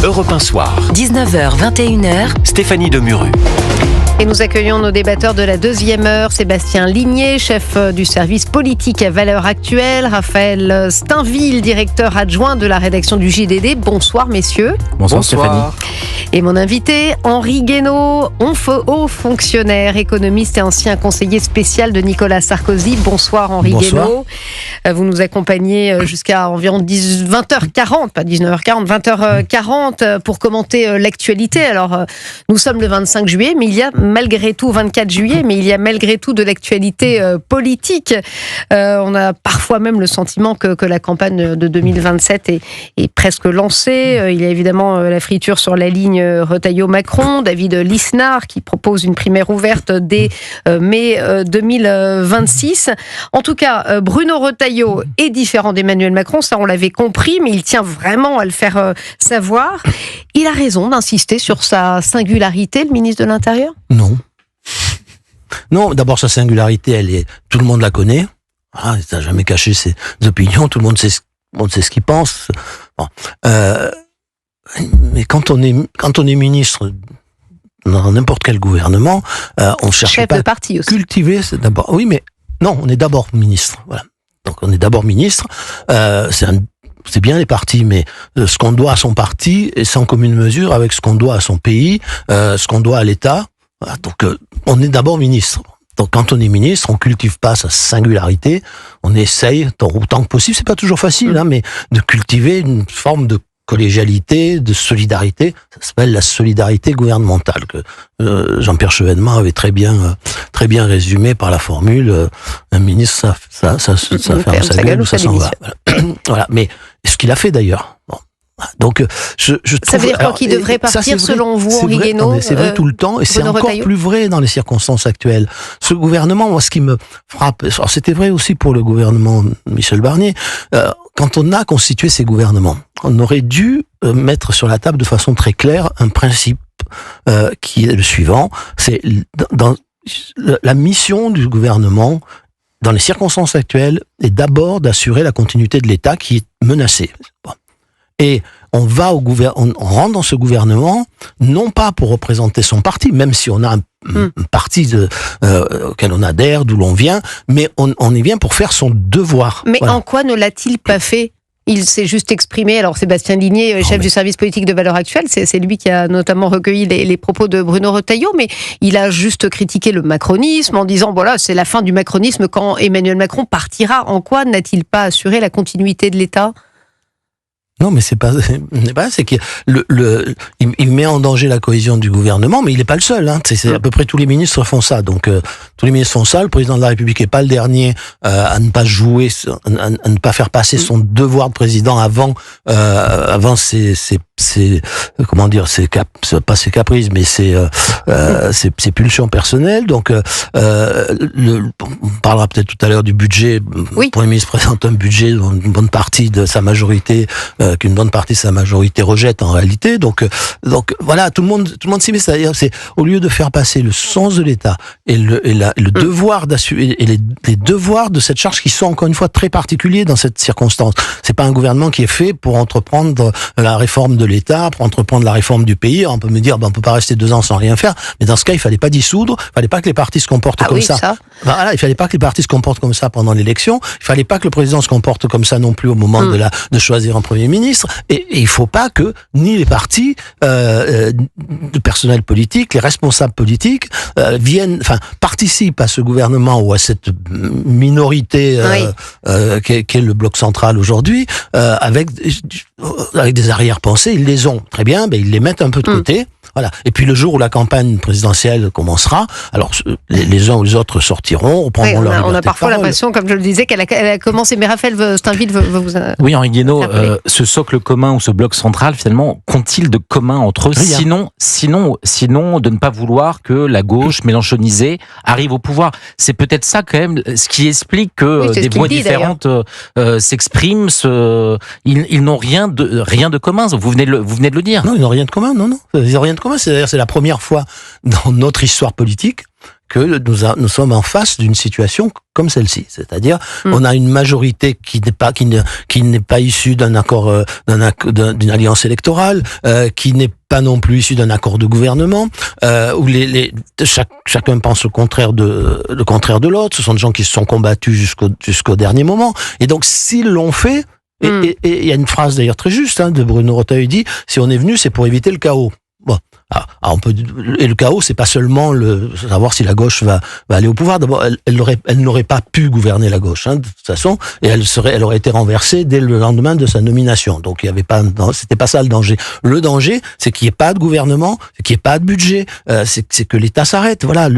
Europe 1 Soir. 19h, 21h. Stéphanie Demuru. Et nous accueillons nos débatteurs de la deuxième heure. Sébastien Ligné, chef du service politique à Valeurs Actuelles. Raphaël Steinville, directeur adjoint de la rédaction du JDD. Bonsoir messieurs. Bonsoir Stéphanie. Et mon invité, Henri Guénaud, haut fonctionnaire, économiste et ancien conseiller spécial de Nicolas Sarkozy. Bonsoir Henri Guénaud. Vous nous accompagnez jusqu'à environ 20h40, pas 19h40, 20h40 pour commenter l'actualité. Alors, nous sommes le 25 juillet, mais il y a malgré tout, 24 juillet, mais il y a malgré tout de l'actualité politique. On a parfois même le sentiment que la campagne de 2027 est presque lancée. Il y a évidemment la friture sur la ligne Retailleau-Macron, David Lisnard qui propose une primaire ouverte dès mai 2026. En tout cas, Bruno Retailleau est différent d'Emmanuel Macron, ça on l'avait compris, mais il tient vraiment à le faire savoir. Il a raison d'insister sur sa singularité, le ministre de l'Intérieur ? Non, d'abord sa singularité, tout le monde la connaît. Ah, il n'a jamais caché ses opinions, tout le monde sait ce qu'il pense. Bon. Mais quand on est ministre dans n'importe quel gouvernement, on cherche chef pas de parti aussi. Cultiver, c'est d'abord. Oui, mais non, on est d'abord ministre. Voilà. Donc on est d'abord ministre. C'est bien les partis, mais ce qu'on doit à son parti est sans commune mesure avec ce qu'on doit à son pays, ce qu'on doit à l'État. Voilà, donc on est d'abord ministre. Donc quand on est ministre, on cultive pas sa singularité, on essaye autant que possible, c'est pas toujours facile, mais de cultiver une forme de collégialité, de solidarité. Ça s'appelle la solidarité gouvernementale que Jean-Pierre Chevènement avait très bien résumé par la formule un ministre ça ferme sa gueule ou ça s'en va. Voilà. Mais ce qu'il a fait d'ailleurs. Bon. Donc, je trouve. Ça veut dire quoi qu'il devrait partir selon vous, Henri Guénaud ? C'est vrai tout le temps, et c'est encore plus vrai dans les circonstances actuelles. Ce gouvernement, moi, ce qui me frappe, alors c'était vrai aussi pour le gouvernement Michel Barnier, quand on a constitué ces gouvernements, on aurait dû mettre sur la table de façon très claire un principe qui est le suivant, c'est dans la mission du gouvernement, dans les circonstances actuelles, est d'abord d'assurer la continuité de l'État qui est menacé. Bon. Et on rentre dans ce gouvernement, non pas pour représenter son parti, même si on a un parti auquel on adhère, d'où l'on vient, mais on y vient pour faire son devoir. Mais voilà. En quoi ne l'a-t-il pas fait ? Il s'est juste exprimé. Alors Sébastien Ligné, chef du service politique de Valeurs Actuelles, c'est lui qui a notamment recueilli les propos de Bruno Retailleau, mais il a juste critiqué le macronisme en disant voilà, c'est la fin du macronisme quand Emmanuel Macron partira. En quoi n'a-t-il pas assuré la continuité de l'État ? Non, mais c'est qu'il il met en danger la cohésion du gouvernement, mais il n'est pas le seul. C'est à peu près tous les ministres font ça. Donc tous les ministres font ça. Le président de la République n'est pas le dernier à ne pas jouer, à ne pas faire passer son devoir de président avant ses comment dire, pas ses caprices, mais ses pulsions personnelles. Donc on parlera peut-être tout à l'heure du budget. Oui. Le Premier ministre présente un budget dont une bonne partie de sa majorité qu'une bonne partie de sa majorité rejette en réalité. Donc voilà, tout le monde s'y met. C'est-à-dire, c'est au lieu de faire passer le sens de l'État et le devoir d'assurer et les devoirs de cette charge qui sont encore une fois très particuliers dans cette circonstance. C'est pas un gouvernement qui est fait pour entreprendre la réforme de l'État, pour entreprendre la réforme du pays. On peut me dire, on peut pas rester 2 ans sans rien faire. Mais dans ce cas, il fallait pas dissoudre. Il fallait pas que les partis se comportent comme ça. Voilà, il fallait pas que les partis se comportent comme ça pendant l'élection. Il fallait pas que le président se comporte comme ça non plus au moment de choisir un premier ministre. Et il faut pas que ni les partis, le personnel politique, les responsables politiques participent à ce gouvernement ou à cette minorité qu'est le bloc central aujourd'hui, avec des arrière-pensées. Ils les ont très bien, ils les mettent un peu de côté. Voilà. Et puis le jour où la campagne présidentielle commencera, alors les uns ou les autres sortiront, reprendront leur liberté. On a parfois l'impression, comme je le disais, qu'elle a commencé. Mais Raphaël Steinville veut vous. Oui, Henri Guénaud, ce socle commun ou ce bloc central, finalement, qu'ont-ils de commun entre eux ? Sinon, de ne pas vouloir que la gauche mélenchonisée arrive au pouvoir. C'est peut-être ça quand même, ce qui explique que des voix différentes s'expriment. Ils n'ont rien de commun. Vous venez de le dire. Non, ils n'ont rien de commun. Non, ils n'ont rien de commun. C'est la première fois dans notre histoire politique que nous sommes en face d'une situation comme celle-ci, c'est-à-dire on a une majorité qui n'est pas issue d'un accord, d'une alliance électorale, qui n'est pas non plus issue d'un accord de gouvernement, où chacun pense le contraire de l'autre. Ce sont des gens qui se sont combattus jusqu'au dernier moment, et donc s'ils l'ont fait, et il y a une phrase d'ailleurs très juste de Bruno Retailleau, il dit si on est venu, c'est pour éviter le chaos. Bon, et le chaos, c'est pas seulement savoir si la gauche va aller au pouvoir. D'abord, elle n'aurait pas pu gouverner la gauche, de toute façon, et elle aurait été renversée dès le lendemain de sa nomination. Donc, c'était pas ça le danger. Le danger, c'est qu'il n'y ait pas de gouvernement, c'est qu'il n'y ait pas de budget, c'est que l'État s'arrête. Voilà,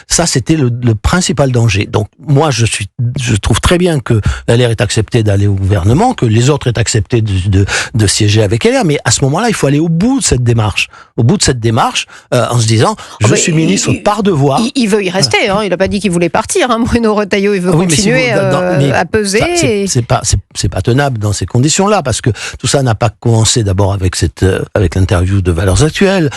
ça, c'était le principal danger. Donc, moi, je trouve très bien que LR ait accepté d'aller au gouvernement, que les autres aient accepté de siéger avec LR, mais à ce moment-là, il faut aller au bout de cette démarche. Au bout de cette démarche, en se disant, je suis ministre par devoir. Il veut y rester, il n'a pas dit qu'il voulait partir, Bruno Retailleau, il veut continuer à peser. C'est pas tenable dans ces conditions-là, parce que tout ça n'a pas commencé d'abord avec l'interview de Valeurs Actuelles.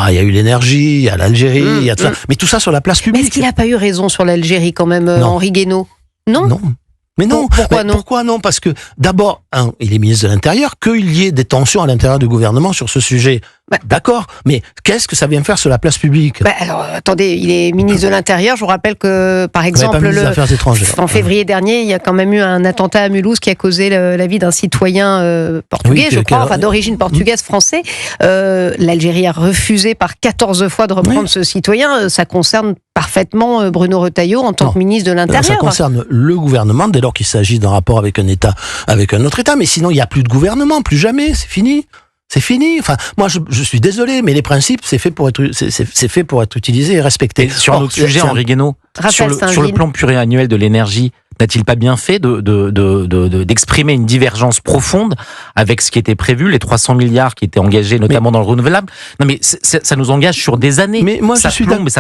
Il y a eu l'énergie, il y a l'Algérie, il y a tout ça. Mais tout ça sur la place publique. Mais est-ce qu'il n'a pas eu raison sur l'Algérie quand même, Henri Guénaud? Non. Mais non. Pourquoi non? Parce que d'abord, il est ministre de l'Intérieur, qu'il y ait des tensions à l'intérieur du gouvernement sur ce sujet. D'accord, mais qu'est-ce que ça vient faire sur la place publique? Alors, attendez, il est ministre de l'Intérieur. Je vous rappelle que, par exemple, en février dernier, il y a quand même eu un attentat à Mulhouse qui a causé la vie d'un citoyen portugais, je crois, d'origine portugaise, français. L'Algérie a refusé par 14 fois de reprendre ce citoyen. Ça concerne parfaitement Bruno Retailleau en tant que ministre de l'Intérieur. Ça concerne le gouvernement dès lors qu'il s'agit d'un rapport avec un État, avec un autre État. Mais sinon, il n'y a plus de gouvernement, plus jamais, c'est fini. C'est fini. Enfin, moi, je suis désolé, mais les principes, c'est fait pour être utilisé et respecté. Et sur un autre sujet, Henri Guénaud, sur le plan pluriannuel de l'énergie, n'a-t-il pas bien fait d'exprimer une divergence profonde avec ce qui était prévu, les 300 milliards qui étaient engagés notamment dans le renouvelable? Non, mais ça nous engage sur des années. Mais moi, ça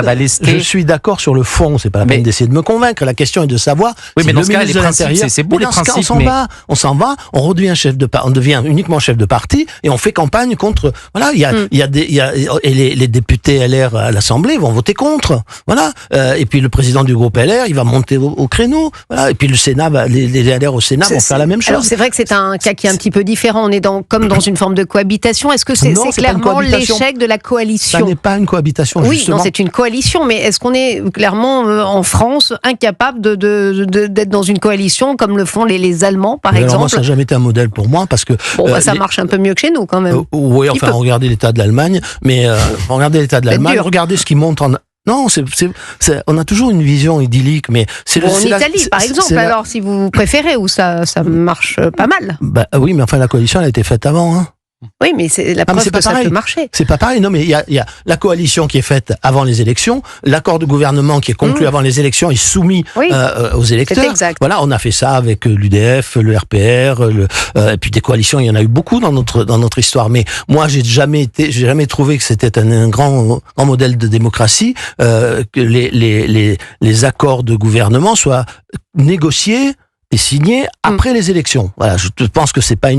va lester. Je suis d'accord sur le fond. C'est pas la peine d'essayer de me convaincre. La question est de savoir. Oui, mais dans ce cas, les principes, c'est beau les principes. On s'en va. On redevient on devient uniquement chef de parti et on fait campagne contre. Voilà, les députés LR à l'Assemblée vont voter contre. Voilà. Et puis le président du groupe LR, il va monter au créneau. Voilà. Et puis le Sénat, les LR au Sénat vont faire la même chose. Alors c'est vrai que c'est un cas qui est un petit peu différent. On est comme dans une forme de cohabitation. Est-ce que c'est clairement l'échec de la coalition? Ça n'est pas une cohabitation, justement. Oui, non, c'est une coalition. Mais est-ce qu'on est clairement en France incapable d'être dans une coalition comme le font les Allemands, par exemple? Alors moi, ça n'a jamais été un modèle pour moi parce que ça marche un peu mieux que chez nous, quand même. Oui, enfin, regardez l'état de l'Allemagne, mais regardez ce qui monte en. Non, on a toujours une vision idyllique, mais c'est en Italie, par exemple, alors, si vous préférez, où ça marche pas mal. Oui, mais enfin, la coalition, elle a été faite avant, Oui, mais c'est la preuve que ça peut marcher. C'est pas pareil. Non, mais il y a la coalition qui est faite avant les élections, l'accord de gouvernement qui est conclu avant les élections est soumis aux électeurs. C'est exact. Voilà, on a fait ça avec l'UDF, le RPR, et puis des coalitions. Il y en a eu beaucoup dans notre histoire. Mais moi, j'ai jamais trouvé que c'était un grand modèle de démocratie que les accords de gouvernement soient négociés et signé après les élections. Voilà, je pense que c'est pas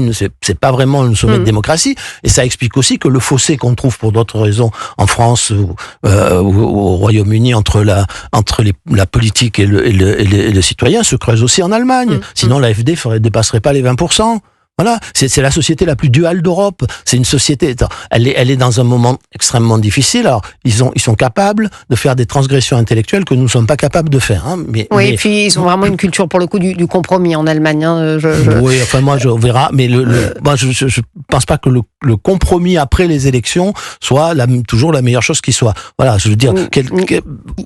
vraiment une sommet de démocratie, et ça explique aussi que le fossé qu'on trouve pour d'autres raisons en France ou au Royaume-Uni entre la politique et le citoyen se creuse aussi en Allemagne. Sinon, l'AfD dépasserait pas les 20%. Voilà, c'est la société la plus duale d'Europe. C'est une société, elle est dans un moment extrêmement difficile. Alors, ils sont capables de faire des transgressions intellectuelles que nous ne sommes pas capables de faire. Et puis ils ont vraiment une culture pour le coup du compromis en Allemagne. Oui, enfin moi on verra, mais moi je pense pas que le compromis après les élections soit toujours la meilleure chose qui soit. Voilà, je veux dire.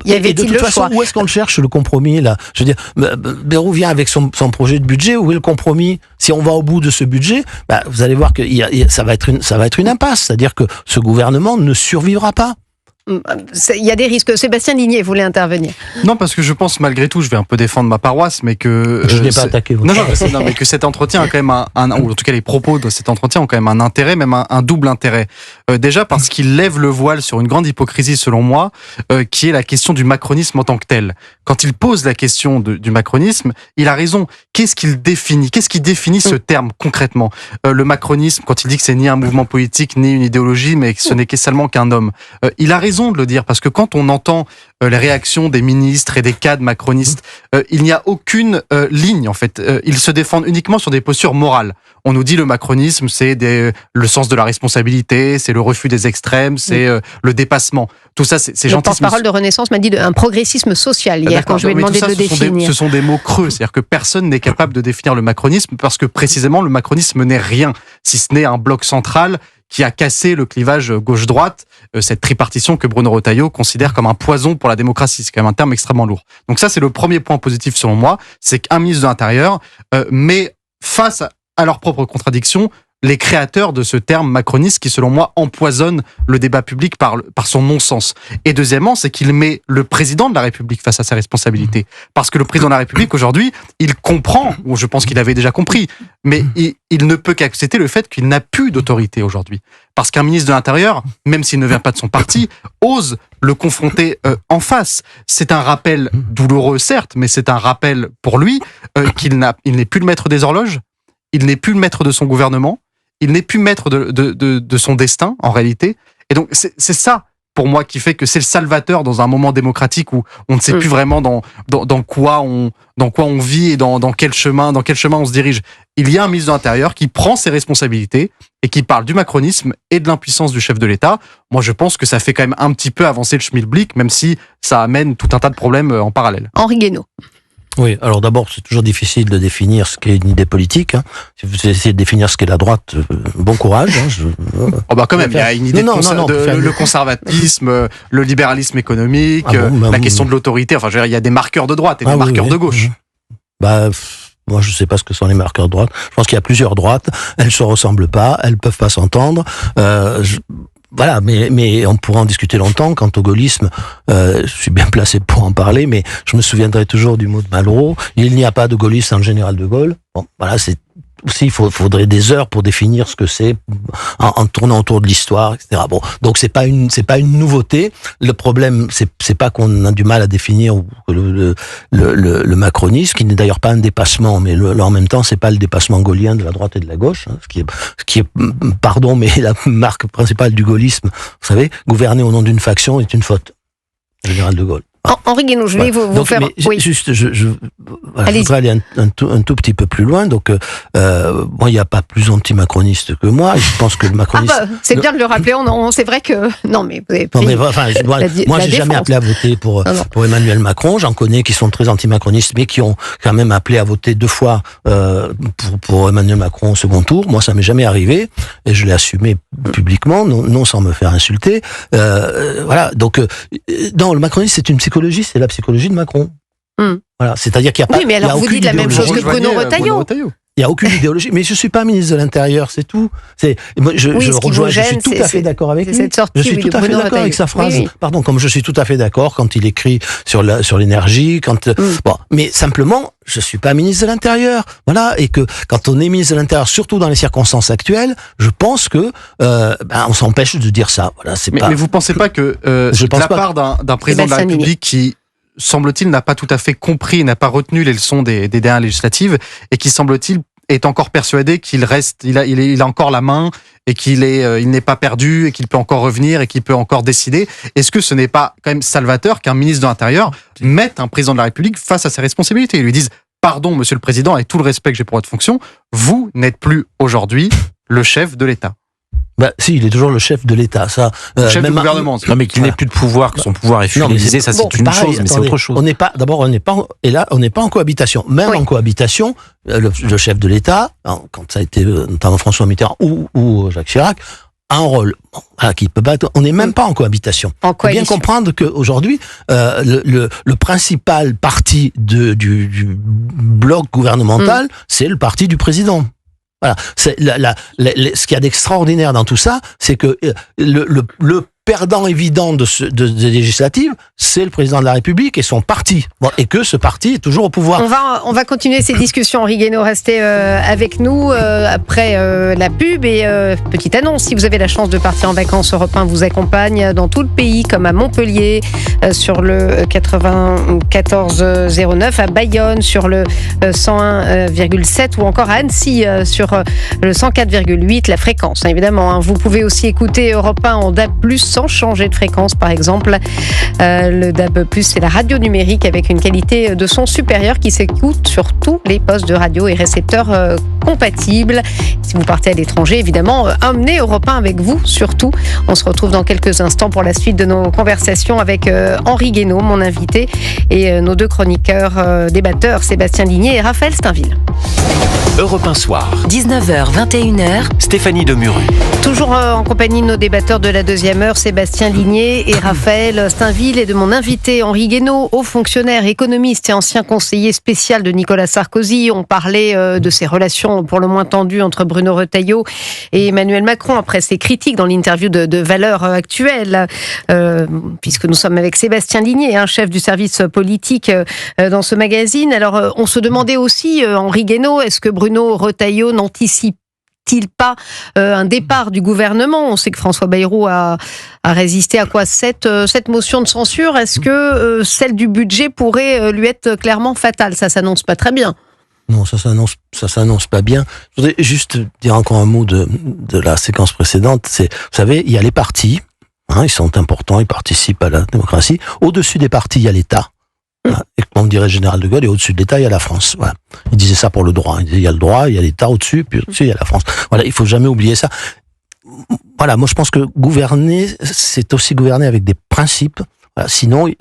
Et de toute façon, où est-ce qu'on le cherche le compromis là? Je veux dire, Bayrou vient avec son projet de budget. Où est le compromis? Si on va au bout de ce budget, vous allez voir que ça va être une impasse. C'est-à-dire que ce gouvernement ne survivra pas. Il y a des risques. Sébastien Ligné voulait intervenir. Non, parce que je pense malgré tout, je vais un peu défendre ma paroisse, mais que je n'ai pas attaqué. Non, mais que cet entretien a quand même ou en tout cas les propos de cet entretien ont quand même un intérêt, même un double intérêt. Déjà parce qu'il lève le voile sur une grande hypocrisie, selon moi, qui est la question du macronisme en tant que tel. Quand il pose la question du macronisme, il a raison. Qu'est-ce qui définit ce terme concrètement? Le macronisme, quand il dit que c'est ni un mouvement politique ni une idéologie, mais que ce n'est seulement qu'un homme. Il a raison de le dire, parce que quand on entend les réactions des ministres et des cadres macronistes, il n'y a aucune ligne en fait. Ils se défendent uniquement sur des postures morales. On nous dit le macronisme, c'est le sens de la responsabilité, c'est le refus des extrêmes, c'est le dépassement. Tout ça, c'est gentil. Le porte-parole de Renaissance m'a dit un progressisme social hier quand je lui ai demandé de le définir. Ce sont des mots creux, c'est-à-dire que personne n'est capable de définir le macronisme parce que précisément le macronisme n'est rien, si ce n'est un bloc central qui a cassé le clivage gauche-droite, cette tripartition que Bruno Retailleau considère comme un poison pour la démocratie. C'est quand même un terme extrêmement lourd. Donc ça, c'est le premier point positif selon moi, c'est qu'un ministre de l'Intérieur met face à leurs propres contradictions les créateurs de ce terme macroniste qui, selon moi, empoisonne le débat public par son non-sens. Et deuxièmement, c'est qu'il met le président de la République face à ses responsabilités. Parce que le président de la République, aujourd'hui, il comprend, ou je pense qu'il avait déjà compris, mais il ne peut qu'accepter le fait qu'il n'a plus d'autorité aujourd'hui. Parce qu'un ministre de l'Intérieur, même s'il ne vient pas de son parti, ose le confronter en face. C'est un rappel douloureux, certes, mais c'est un rappel pour lui qu'il n'est plus le maître des horloges, il n'est plus le maître de son gouvernement, il n'est plus maître de son destin, en réalité. Et donc, c'est ça, pour moi, qui fait que c'est le salvateur dans un moment démocratique où on ne sait plus vraiment dans quoi on vit et dans quel chemin on se dirige. Il y a un ministre de l'Intérieur qui prend ses responsabilités et qui parle du macronisme et de l'impuissance du chef de l'État. Moi, je pense que ça fait quand même un petit peu avancer le schmilblick, même si ça amène tout un tas de problèmes en parallèle. Henri Guénaud. Oui, alors d'abord, c'est toujours difficile de définir ce qu'est une idée politique. Si vous essayez de définir ce qu'est la droite, bon courage. Quand même, il y a une idée le conservatisme, le libéralisme économique, la question de l'autorité. Enfin, je veux dire, il y a des marqueurs de droite et des marqueurs de gauche. Moi, je ne sais pas ce que sont les marqueurs de droite. Je pense qu'il y a plusieurs droites. Elles ne se ressemblent pas. Elles ne peuvent pas s'entendre. Voilà, mais on pourra en discuter longtemps. Quant au gaullisme, je suis bien placé pour en parler, mais je me souviendrai toujours du mot de Malraux. Il n'y a pas de gaulliste sans le général de Gaulle. Bon, voilà, c'est aussi, il faudrait des heures pour définir ce que c'est en tournant autour de l'histoire, etc. Bon, donc c'est pas une nouveauté. Le problème, c'est pas qu'on a du mal à définir le macronisme, qui n'est d'ailleurs pas un dépassement, mais en même temps, c'est pas le dépassement gaulien de la droite et de la gauche, hein, ce qui est, pardon, mais la marque principale du gaullisme, vous savez, gouverner au nom d'une faction est une faute. Le général de Gaulle. Henri Guénaud, je vais vous faire... Oui. Juste, je voudrais aller un tout petit peu plus loin. Donc, il n'y a pas plus anti-macroniste que moi. Je pense que le macronisme... c'est bien de le rappeler. C'est vrai que... Non, mais vous avez pris moi, j'ai jamais appelé à voter pour Emmanuel Macron. J'en connais qui sont très anti-macronistes, mais qui ont quand même appelé à voter 2 fois pour Emmanuel Macron au second tour. Moi, ça m'est jamais arrivé. Et je l'ai assumé publiquement, non sans me faire insulter. Voilà. Donc, le macronisme, c'est une psychologie, c'est la psychologie de Macron. Voilà, c'est-à-dire qu'il n'y a pas. Oui, mais alors vous dites la même chose que Bruno Retailleau. Il n'y a aucune idéologie, mais je ne suis pas ministre de l'Intérieur, c'est tout. Je suis tout à fait d'accord avec lui. Je suis tout à fait d'accord avec sa phrase. Oui. Pardon, comme je suis tout à fait d'accord quand il écrit sur l'énergie, mais simplement, je suis pas ministre de l'Intérieur. Voilà, et que quand on est ministre de l'Intérieur, surtout dans les circonstances actuelles, je pense que on s'empêche de dire ça. Voilà, mais vous pensez pas que de la part d'un président de la République qui, semble-t-il, n'a pas tout à fait compris, n'a pas retenu les leçons des dernières législatives, et qui, semble-t-il, est encore persuadé qu'il a encore la main, et il n'est pas perdu, et qu'il peut encore revenir, et qu'il peut encore décider. Est-ce que ce n'est pas quand même salvateur qu'un ministre de l'Intérieur mette un président de la République face à ses responsabilités et lui dise « Pardon, monsieur le président, avec tout le respect que j'ai pour votre fonction, vous n'êtes plus aujourd'hui le chef de l'État ». Si, il est toujours le chef de l'État, ça. Chef du gouvernement. Non, mais qu'il n'ait plus de pouvoir, que son pouvoir est finalisé, ça c'est une chose, mais c'est autre chose. On n'est pas en cohabitation. Même en cohabitation, le chef de l'État, quand ça a été notamment François Mitterrand ou Jacques Chirac, a un rôle qui peut pas être. On n'est même pas en cohabitation. Il faut bien comprendre qu'aujourd'hui, le principal parti du bloc gouvernemental, c'est le parti du président. Voilà. Ce qu'il y a d'extraordinaire dans tout ça, c'est que le perdant évident de législatives, c'est le président de la République et son parti. Et que ce parti est toujours au pouvoir. On va continuer ces discussions. Henri Guénaud, restez avec nous après la pub. Et petite annonce, si vous avez la chance de partir en vacances, Europe 1 vous accompagne dans tout le pays, comme à Montpellier, sur le 9409, à Bayonne, sur le 101,7, ou encore à Annecy, sur le 104,8, la fréquence, évidemment. Vous pouvez aussi écouter Europe 1 en DAB+, sans changer de fréquence par exemple. Le DAB+, c'est la radio numérique avec une qualité de son supérieure qui s'écoute sur tous les postes de radio et récepteurs compatibles. Si vous partez à l'étranger, évidemment, emmenez Europe 1 avec vous surtout. On se retrouve dans quelques instants pour la suite de nos conversations avec Henri Guénaud, mon invité, et nos deux chroniqueurs débatteurs, Sébastien Ligné et Raphaël Steinville. Europe 1 Soir. 19h, 21h. Stéphanie Demuru. Toujours en compagnie de nos débatteurs de la deuxième heure, Sébastien Ligné et Raphaël Steinville, et de mon invité Henri Guénaud, haut fonctionnaire, économiste et ancien conseiller spécial de Nicolas Sarkozy. On parlait de ses relations pour le moins tendues entre Bruno Retailleau et Emmanuel Macron après ses critiques dans l'interview de Valeurs Actuelles, puisque nous sommes avec Sébastien Ligné, chef du service politique dans ce magazine. Alors, on se demandait aussi, Henri Guénaud, est-ce que Bruno Retailleau n'anticipe-t-il pas un départ du gouvernement? On sait que François Bayrou a résisté à quoi cette motion de censure. Est-ce que celle du budget pourrait lui être clairement fatale? Ça s'annonce pas très bien. Non, ça s'annonce pas bien. Je voudrais juste dire encore un mot de la séquence précédente. Vous savez, il y a les partis, ils sont importants, ils participent à la démocratie. Au-dessus des partis, il y a l'État. Et comme dirait le général de Gaulle, et au-dessus de l'État, il y a la France. Voilà. Il disait ça pour le droit. Il disait, il y a le droit, il y a l'État au-dessus, puis au-dessus, il y a la France. Voilà, il faut jamais oublier ça. Voilà, moi je pense que gouverner, c'est aussi gouverner avec des principes. Voilà, sinon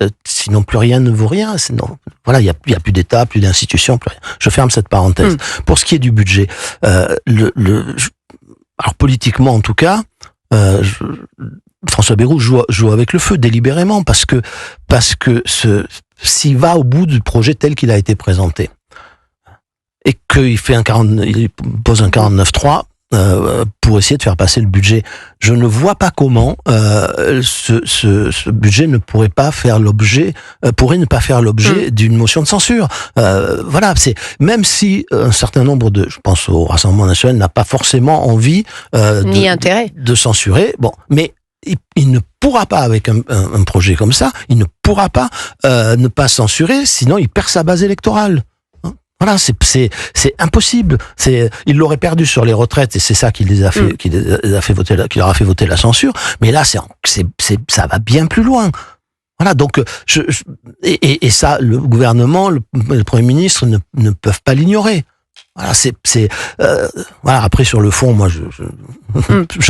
plus rien ne vaut rien. Sinon, voilà, il y a plus d'État, plus d'institutions, plus rien. Je ferme cette parenthèse. Pour ce qui est du budget, alors politiquement en tout cas, François Bayrou joue avec le feu délibérément parce que s'il va au bout du projet tel qu'il a été présenté et qu'il il pose un 49.3 pour essayer de faire passer le budget, je ne vois pas comment ce budget ne pourrait pas faire l'objet, d'une motion de censure. Voilà, c'est même si un certain nombre je pense au Rassemblement national, n'a pas forcément envie ni intérêt de censurer. Bon, mais il ne pourra pas, avec un projet comme ça, il ne pourra pas ne pas censurer, sinon il perd sa base électorale. Voilà, c'est impossible. Il l'aurait perdu sur les retraites et c'est ça qui leur a fait voter la censure. Mais là, ça va bien plus loin. Voilà, donc et ça, le gouvernement, le Premier ministre ne peuvent pas l'ignorer. Voilà, voilà. Après, sur le fond, moi, je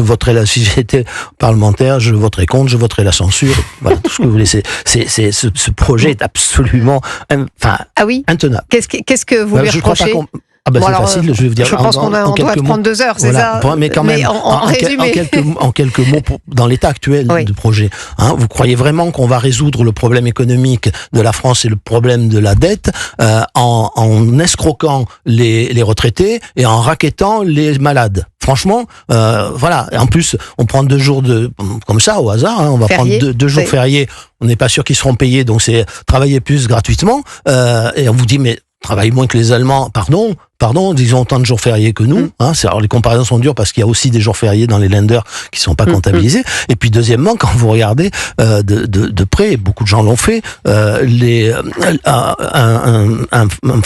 voterai si j'étais parlementaire, je voterai contre, je voterai la censure. Voilà, tout ce que vous voulez. Ce projet est absolument, intenable. Qu'est-ce que vous lui reprochez? C'est facile, je vais vous dire. Je pense qu'on doit prendre 2 heures, c'est ça? Mais quand même, en résumé. En quelques mots, dans l'état actuel du projet, vous croyez vraiment qu'on va résoudre le problème économique de la France et le problème de la dette en escroquant les retraités et en rackettant les malades? Franchement, voilà. Et en plus, on prend 2 jours comme ça au hasard. On va prendre 2 jours fériés. On n'est pas sûr qu'ils seront payés, donc c'est travailler plus gratuitement. Et on vous dit mais travaillent moins que les Allemands, pardon, ils ont autant de jours fériés que nous. Alors les comparaisons sont dures parce qu'il y a aussi des jours fériés dans les lenders qui sont pas comptabilisés. Et puis deuxièmement, quand vous regardez de près, et beaucoup de gens l'ont fait,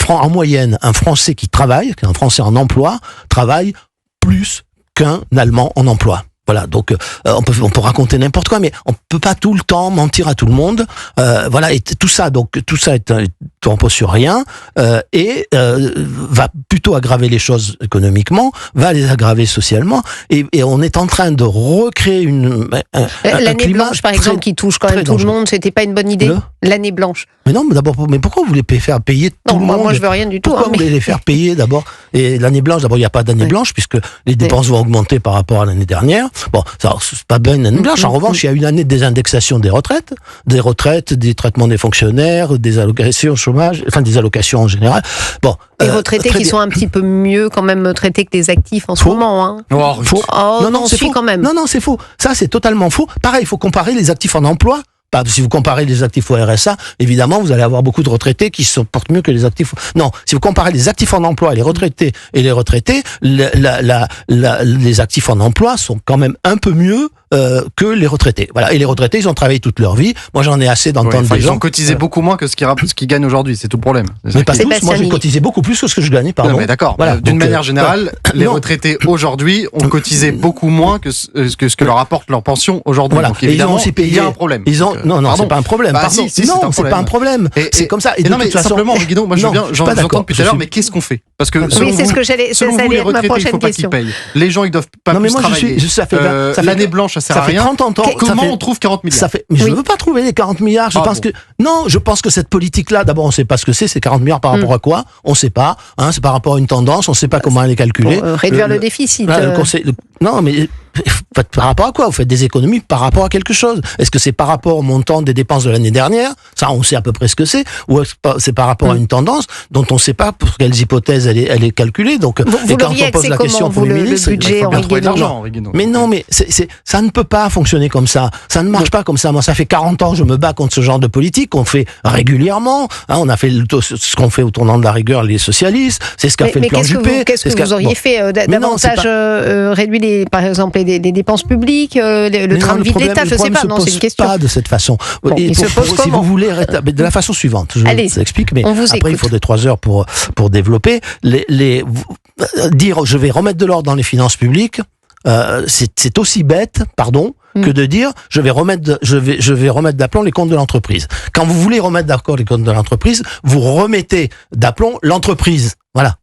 en moyenne, un Français qui travaille, un Français en emploi, travaille plus qu'un Allemand en emploi. Voilà, donc on peut raconter n'importe quoi, mais on peut pas tout le temps mentir à tout le monde. Voilà, et tout ça repose sur rien et va plutôt aggraver les choses économiquement, va les aggraver socialement, et on est en train de recréer l'année blanche, par exemple, qui touche quand même tout le monde. C'était pas une bonne idée, l'année blanche. Mais non, mais pourquoi vous voulez faire payer tout le monde? Moi, je veux rien du tout. Pourquoi vous voulez les faire payer d'abord? Et l'année blanche, d'abord, il n'y a pas d'année blanche puisque les dépenses vont augmenter par rapport à l'année dernière. Bon, ça, c'est pas bien une année blanche. En revanche, il y a une année de désindexation des retraites, des traitements des fonctionnaires, des allocations chômage, enfin des allocations en général. Bon, les retraités qui sont un petit peu mieux quand même traités que les actifs en ce moment. Faux. Non, c'est faux quand même. Non, c'est faux. Ça, c'est totalement faux. Pareil, il faut comparer les actifs en emploi. Si vous comparez les actifs au RSA, évidemment, vous allez avoir beaucoup de retraités qui se portent mieux que les actifs. Non, si vous comparez les actifs en emploi et les retraités, les actifs en emploi sont quand même un peu mieux que les retraités. Voilà. Et les retraités, ils ont travaillé toute leur vie. Moi, j'en ai assez d'entendre des ils gens. ont cotisé beaucoup moins que ce qu'ils gagnent aujourd'hui. C'est tout le problème. Mais pas tous. Moi, j'ai cotisé beaucoup plus que ce que je gagnais, pardon. Non, mais d'accord. Voilà. D'une manière générale, les retraités aujourd'hui ont cotisé beaucoup moins que ce que leur apporte leur pension aujourd'hui. Voilà. Donc évidemment, il y a un problème. Non, c'est pas un problème. Bah, Pardon. si, non, c'est pas un problème. C'est comme ça. Et non, mais simplement, Guido, moi, j'entends depuis tout à l'heure, mais qu'est-ce qu'on fait? Parce que oui, c'est ce que j'allais. Ça allait être ma prochaine question. Les gens, ils doivent pas plus travailler. L'année blanche, ça sert à rien. 30 ans. Comment on trouve 40 milliards? Mais je ne veux pas trouver les 40 milliards. Je pense que cette politique-là, d'abord, on ne sait pas ce que c'est 40 milliards par rapport à quoi? On ne sait pas. C'est par rapport à une tendance. On ne sait pas comment elle est calculée. Réduire le déficit. Non, mais par rapport à quoi? Vous faites des économies par rapport à quelque chose. Est-ce que c'est par rapport au montant des dépenses de l'année dernière? Ça, on sait à peu près ce que c'est. Ou est-ce que c'est par rapport à une tendance dont on ne sait pas pour quelles hypothèses elle est calculée? Donc, vous quand on pose la question pour les ministres, le budget, il faut trouver de l'argent. Mais non, mais ça ne peut pas fonctionner comme ça. Ça ne marche pas comme ça. Moi, ça fait 40 ans que je me bats contre ce genre de politique qu'on fait régulièrement. On a fait ce qu'on fait au tournant de la rigueur, les socialistes. C'est ce qu'a fait le plan Juppé. Qu'est-ce que vous auriez fait davantage réduire, par exemple, les dépenses publiques, le train de vie de l'État? Je ne sais pas. Non, c'est une question. Pas de cette façon. Il se pose comment? Si vous voulez, de la façon suivante. Je vous explique, mais après, il faudrait 3 heures pour développer. Dire je vais remettre de l'ordre dans les finances publiques, c'est aussi bête, pardon, que de dire je vais remettre d'aplomb les comptes de l'entreprise. Quand vous voulez remettre d'accord les comptes de l'entreprise, vous remettez d'aplomb l'entreprise. Voilà,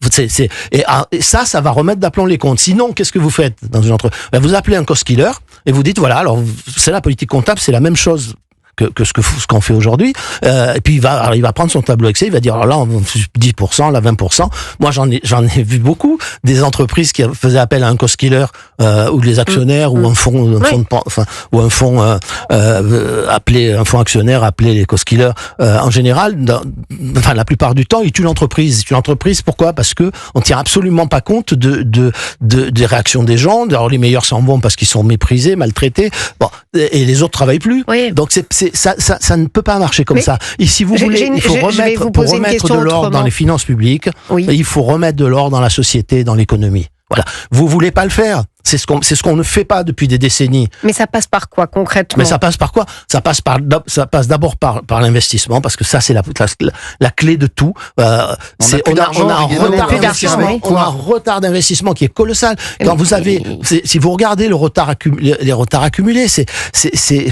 et ça va remettre d'aplomb les comptes. Sinon, qu'est-ce que vous faites dans une entreprise? Vous appelez un cost killer et vous dites voilà, alors c'est la politique comptable, c'est la même chose que ce qu'on fait aujourd'hui. Et puis il va prendre son tableau Excel, il va dire alors là on 10%, là 20%. Moi j'en ai vu beaucoup des entreprises qui faisaient appel à un cost killer ou les actionnaires ou un fonds actionnaire appelé les cost killers en général la plupart du temps ils tuent l'entreprise. Pourquoi? Parce que on tient absolument pas compte des réactions des gens. Alors les meilleurs s'en vont parce qu'ils sont méprisés, maltraités. Bon, et les autres travaillent plus. Oui. Donc ça ne peut pas marcher comme ça. Et si vous voulez, il faut remettre de l'ordre dans les finances publiques. Oui. Il faut remettre de l'ordre dans la société, dans l'économie. Voilà. Vous voulez pas le faire. C'est ce qu'on ne fait pas depuis des décennies. Mais ça passe par quoi concrètement? Mais ça passe par quoi? Ça passe d'abord par l'investissement, parce que ça c'est la clé de tout. On a un retard d'investissement qui est colossal. Quand vous avez, si vous regardez les retards accumulés, c'est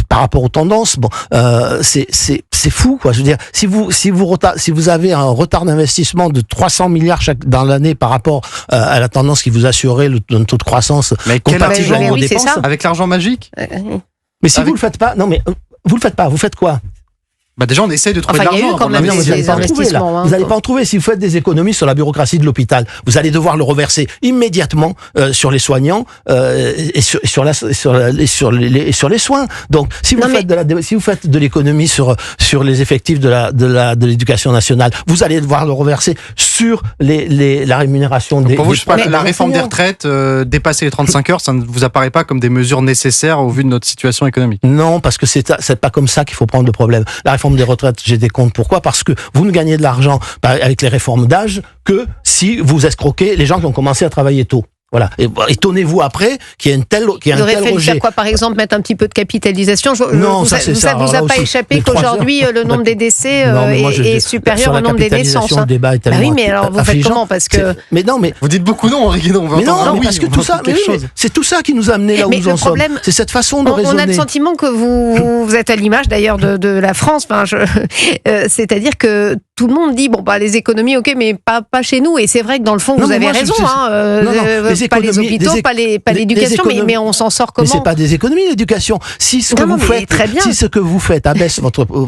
par rapport aux tendances. Bon, c'est fou quoi. Je veux dire, si vous avez un retard d'investissement de 300 milliards dans l'année par rapport à la tendance qui vous assurait un taux de croissance. Mais compatible aux dépenses, avec l'argent magique. Mais si vous le faites pas, vous le faites pas. Vous faites quoi? Déjà, on essaye de trouver de l'argent. Vous n'allez pas en trouver. Si vous faites des économies sur la bureaucratie de l'hôpital, vous allez devoir le reverser immédiatement sur les soignants et sur les soins. Donc, si vous faites de l'économie sur les effectifs de l'éducation nationale, vous allez devoir le reverser sur la rémunération des. Pour vous, la réforme des retraites, dépasser les 35 heures, ça ne vous apparaît pas comme des mesures nécessaires au vu de notre situation économique? Non, parce que c'est pas comme ça qu'il faut prendre le problème. La réforme des retraites, j'ai des comptes. Pourquoi? Parce que vous ne gagnez de l'argent avec les réformes d'âge que si vous escroquez les gens qui ont commencé à travailler tôt. Voilà. Et étonnez-vous après qu'il y ait un tel rejet. Faire quoi, par exemple, mettre un petit peu de capitalisation? Non, ça vous a pas échappé qu'aujourd'hui le nombre des décès est supérieur au nombre des naissances. Le débat est tellement oui, mais alors vous faites comment? Parce que vous dites beaucoup non, Henri Guénon. Parce que tout ça, c'est tout ça qui nous a amené là où nous en sommes. C'est cette façon de raisonner. On a le sentiment que vous êtes à l'image d'ailleurs de la France. C'est-à-dire que tout le monde dit les économies, ok, mais pas chez nous. Et c'est vrai que dans le fond, vous avez raison. Pas les hôpitaux, pas l'éducation, mais on s'en sort comment? Mais c'est pas des économies, l'éducation. Si ce que vous faites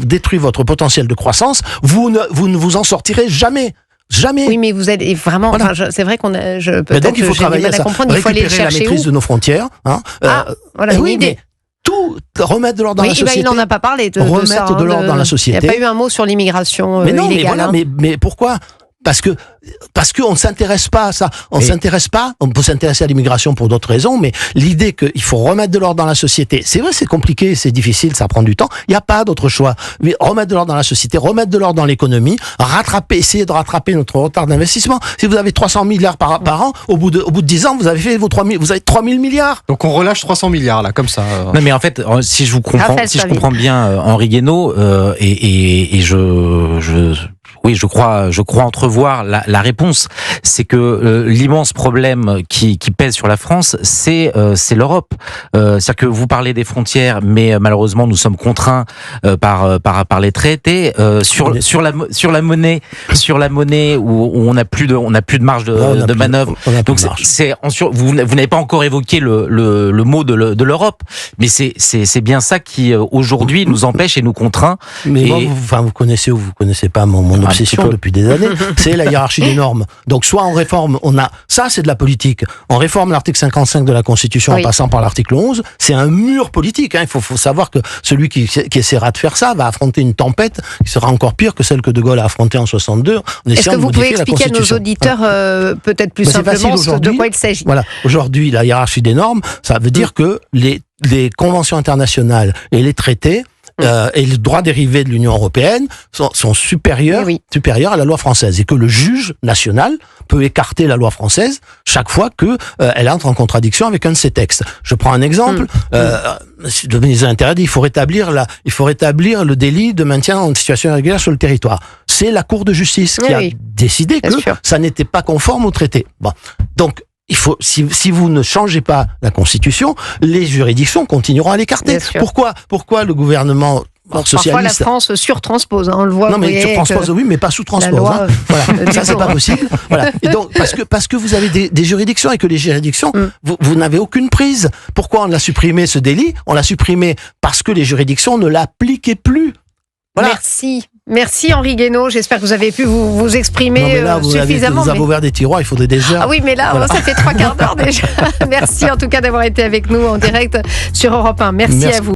détruit votre potentiel de croissance, vous ne vous en sortirez jamais. Jamais. Oui, mais vous êtes vraiment. Voilà. C'est vrai qu'on a. Donc il faut travailler à ça. Il faut aller chercher la maîtrise de nos frontières. Voilà une idée. Remettre de l'ordre dans la société. Il n'en a pas parlé de remettre de l'ordre dans la société. Il n'y a pas eu un mot sur l'immigration illégale. Mais pourquoi? parce que on ne s'intéresse pas à ça. On s'intéresse pas. On peut s'intéresser à l'immigration pour d'autres raisons, mais l'idée qu'il faut remettre de l'ordre dans la société, c'est vrai, c'est compliqué, c'est difficile, ça prend du temps. Il n'y a pas d'autre choix. Mais remettre de l'ordre dans la société, remettre de l'ordre dans l'économie, essayer de rattraper notre retard d'investissement. Si vous avez 300 milliards par an, au bout de 10 ans, vous avez fait vos 3000 milliards. Donc on relâche 300 milliards là, comme ça. Non, mais en fait, si je comprends bien Henri Guénaud, oui, je crois entrevoir la réponse. C'est que l'immense problème qui pèse sur la France, c'est l'Europe. C'est-à-dire que vous parlez des frontières, mais malheureusement nous sommes contraints par les traités sur la monnaie où on n'a plus de marge de manœuvre. Donc vous n'avez pas encore évoqué le mot de l'Europe, mais c'est bien ça qui aujourd'hui nous empêche et nous contraint. Mais moi, vous connaissez ou vous connaissez pas mon obsession depuis des années, c'est la hiérarchie des normes. Donc soit on réforme, ça c'est de la politique. On réforme l'article 55 de la Constitution en passant par l'article 11, c'est un mur politique. Il faut savoir que celui qui essaiera de faire ça va affronter une tempête qui sera encore pire que celle que De Gaulle a affrontée en 62. Est-ce que vous pouvez expliquer à nos auditeurs peut-être plus simplement de quoi il s'agit? Voilà. Aujourd'hui, la hiérarchie des normes, ça veut dire que les conventions internationales et les traités et le droit dérivé de l'Union européenne sont supérieurs à la loi française, et que le juge national peut écarter la loi française chaque fois que elle entre en contradiction avec un de ses textes. Je prends un exemple. Le ministre de l'Intérieur dit il faut rétablir le délit de maintien en situation irrégulière sur le territoire. C'est la Cour de justice qui a décidé que ça n'était pas conforme au traité. Bon, donc si vous ne changez pas la Constitution, les juridictions continueront à l'écarter. Pourquoi le gouvernement socialiste... Parfois la France surtranspose, on le voit. Non, mais surtranspose, oui, mais pas sous-transpose. Voilà. Ça, c'est pas possible. Voilà. Et donc, parce que vous avez des juridictions, et que les juridictions, vous n'avez aucune prise. Pourquoi on a supprimé ce délit? On l'a supprimé parce que les juridictions ne l'appliquaient plus. Voilà. Merci Henri Guénaud, j'espère que vous avez pu vous exprimer suffisamment. Vous avez ouvert des tiroirs, il faut des heures. Ah oui, mais là, ça fait 3 quarts d'heure déjà. Merci en tout cas d'avoir été avec nous en direct sur Europe 1. Merci à vous.